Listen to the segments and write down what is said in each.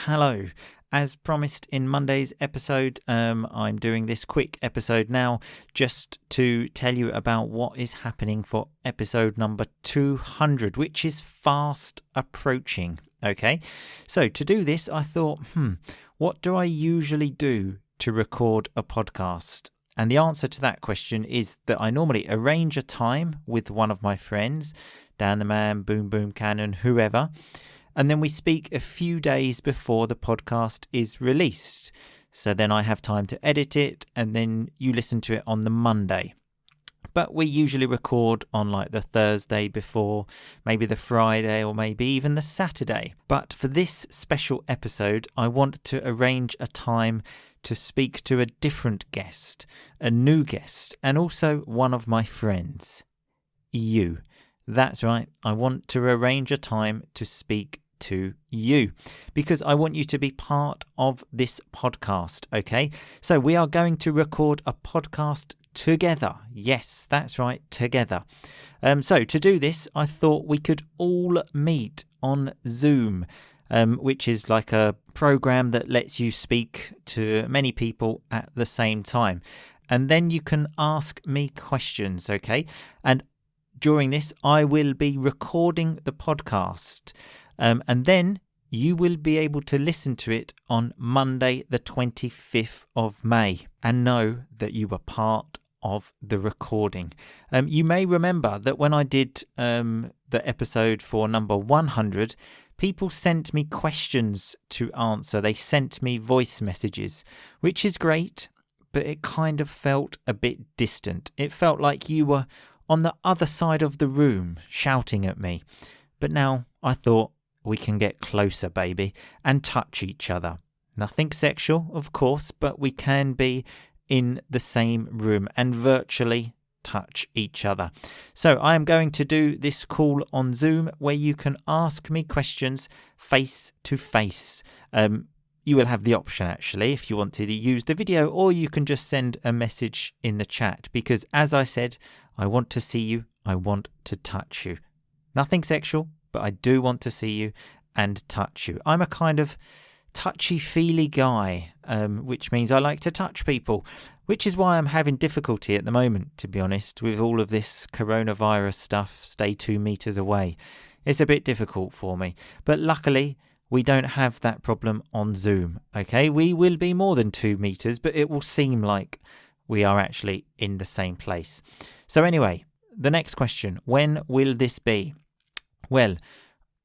hello. As promised in Monday's episode, I'm doing this quick episode now just to tell you about what is happening for episode number 200, which is fast approaching. Okay, so to do this, I thought, what do I usually do to record a podcast? And the answer to that question is that I normally arrange a time with one of my friends, Dan the Man, Boom Boom Cannon, whoever, and then we speak a few days before the podcast is released. So then I have time to edit it, and then you listen to it on the Monday. But we usually record on like the Thursday before, maybe the Friday, or maybe even the Saturday. But for this special episode, I want to arrange a time to speak to a different guest, a new guest, and also one of my friends. You. That's right. I want to arrange a time to speak to you because I want you to be part of this podcast. Okay, so we are going to record a podcast together. Yes, that's right, together. So to do this, I thought we could all meet on Zoom, which is like a program that lets you speak to many people at the same time, and then you can ask me questions. Okay, and during this, I will be recording the podcast. And then you will be able to listen to it on Monday, the 25th of May, and know that you were part of the recording. You may remember that when I did the episode for number 100, people sent me questions to answer. They sent me voice messages, which is great, but it kind of felt a bit distant. It felt like you were on the other side of the room shouting at me. But now I thought, we can get closer, baby, and touch each other. Nothing sexual, of course, but we can be in the same room and virtually touch each other. So I am going to do this call on Zoom where you can ask me questions face to face. You will have the option, actually, if you want to use the video, or you can just send a message in the chat because, as I said, I want to see you. I want to touch you. Nothing sexual, but I do want to see you and touch you. I'm a kind of touchy-feely guy, which means I like to touch people, which is why I'm having difficulty at the moment, to be honest, with all of this coronavirus stuff, stay 2 meters away. It's a bit difficult for me, but luckily we don't have that problem on Zoom, okay? We will be more than 2 meters, but it will seem like we are actually in the same place. So anyway, the next question, when will this be? Well,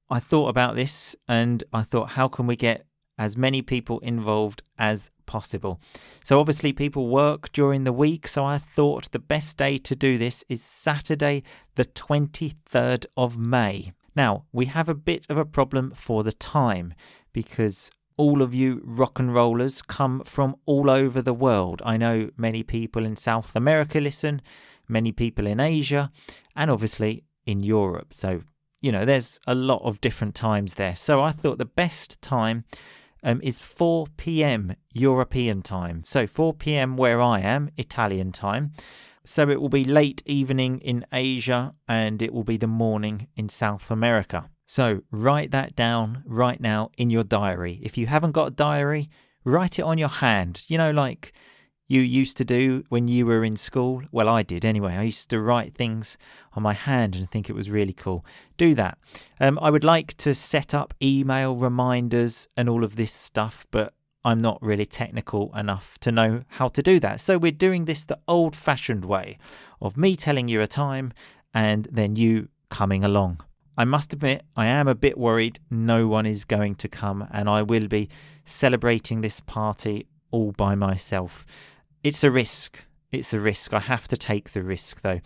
I thought about this and I thought, how can we get as many people involved as possible? So obviously people work during the week, so I thought the best day to do this is Saturday, the 23rd of May. Now, we have a bit of a problem for the time because all of you rock and rollers come from all over the world. I know many people in South America listen, many people in Asia, and obviously in Europe. So there's a lot of different times there. So I thought the best time is 4 p.m. European time. So 4 p.m. where I am, Italian time. So it will be late evening in Asia and it will be the morning in South America. So write that down right now in your diary. If you haven't got a diary, write it on your hand. Like you used to do when you were in school. Well, I did anyway. I used to write things on my hand and think it was really cool. Do that. I would like to set up email reminders and all of this stuff, but I'm not really technical enough to know how to do that. So we're doing this the old-fashioned way of me telling you a time and then you coming along. I must admit, I am a bit worried no one is going to come and I will be celebrating this party all by myself. It's a risk. It's a risk. I have to take the risk, though.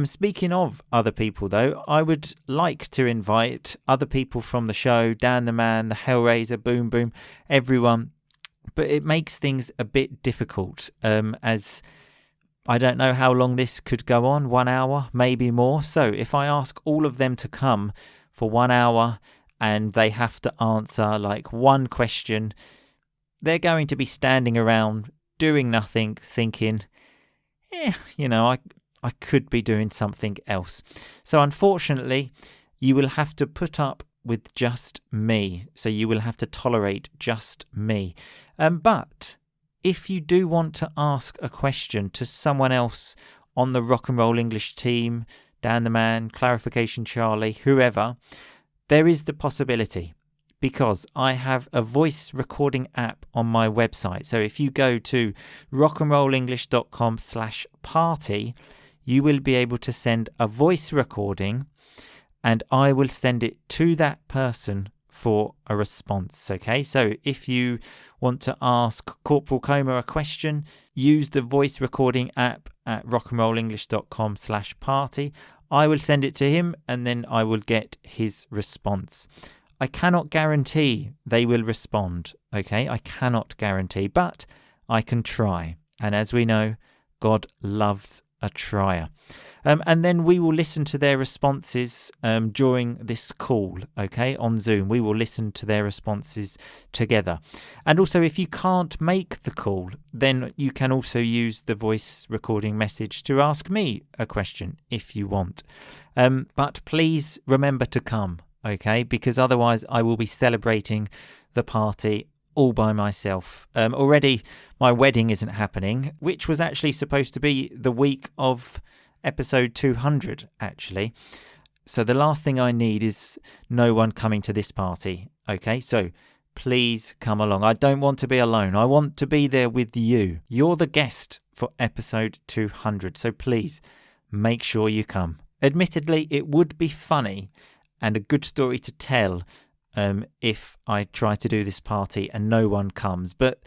Speaking of other people, though, I would like to invite other people from the show, Dan the Man, the Hellraiser, Boom Boom, everyone. But it makes things a bit difficult, as I don't know how long this could go on, 1 hour, maybe more. So if I ask all of them to come for 1 hour and they have to answer like one question, they're going to be standing around doing nothing, thinking, I could be doing something else. So unfortunately, you will have to put up with just me. So you will have to tolerate just me. But if you do want to ask a question to someone else on the Rock and Roll English team, Dan the Man, Clarification Charlie, whoever, there is the possibility, because I have a voice recording app on my website. So if you go to rockandrollenglish.com/party, you will be able to send a voice recording and I will send it to that person for a response. Okay, so if you want to ask Corporal Coma a question, use the voice recording app at rockandrollenglish.com/party. I will send it to him and then I will get his response. I cannot guarantee they will respond, okay? I cannot guarantee, but I can try. And as we know, God loves a trier. And then we will listen to their responses during this call, okay, on Zoom. We will listen to their responses together. And also, if you can't make the call, then you can also use the voice recording message to ask me a question if you want. But please remember to come, okay, because otherwise I will be celebrating the party all by myself. Already my wedding isn't happening, which was actually supposed to be the week of episode 200, actually. So the last thing I need is no one coming to this party, okay? So please come along. I don't want to be alone. I want to be there with you. You're the guest for episode 200, so please make sure you come. Admittedly, it would be funny and a good story to tell if I try to do this party and no one comes. But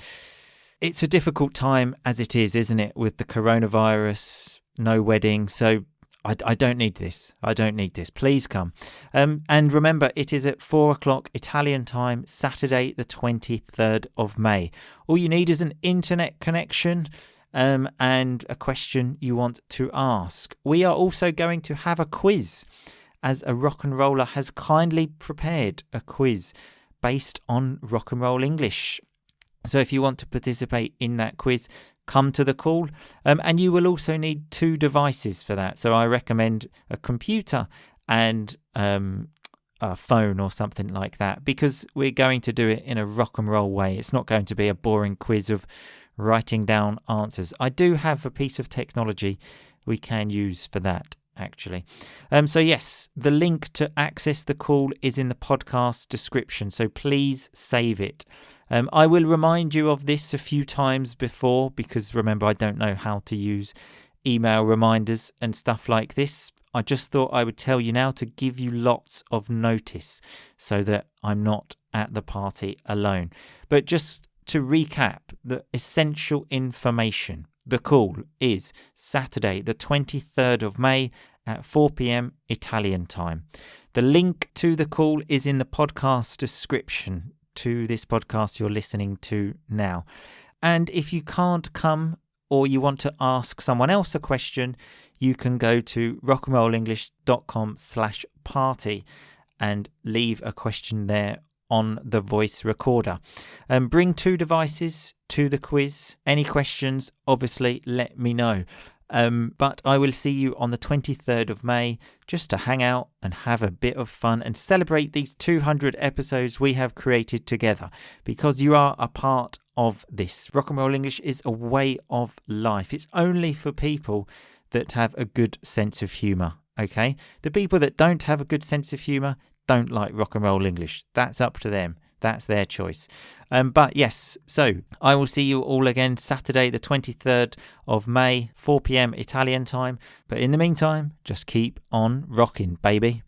it's a difficult time as it is, isn't it? With the coronavirus, no wedding. So I don't need this. I don't need this. Please come. And remember, it is at 4 o'clock Italian time, Saturday, the 23rd of May. All you need is an internet connection and a question you want to ask. We are also going to have a quiz, as a rock and roller has kindly prepared a quiz based on rock and roll English. So if you want to participate in that quiz, come to the call. And you will also need 2 devices for that. So I recommend a computer and a phone or something like that, because we're going to do it in a rock and roll way. It's not going to be a boring quiz of writing down answers. I do have a piece of technology we can use for that, actually. So yes, the link to access the call is in the podcast description, so please save it. I will remind you of this a few times before, because remember, I don't know how to use email reminders and stuff like this. I just thought I would tell you now to give you lots of notice so that I'm not at the party alone. But just to recap the essential information, the call is Saturday, the 23rd of May at 4 p.m. Italian time. The link to the call is in the podcast description to this podcast you're listening to now. And if you can't come or you want to ask someone else a question, you can go to rockandrollenglish.com/party and leave a question there on the voice recorder. Bring 2 devices to the quiz. Any questions, obviously, let me know. But I will see you on the 23rd of May just to hang out and have a bit of fun and celebrate these 200 episodes we have created together, because you are a part of this. Rock and Roll English is a way of life. It's only for people that have a good sense of humour, okay? The people that don't have a good sense of humour don't like Rock and Roll English. That's up to them. That's their choice. But yes, so I will see you all again Saturday, the 23rd of May, 4 p.m. Italian time. But in the meantime, just keep on rocking, baby.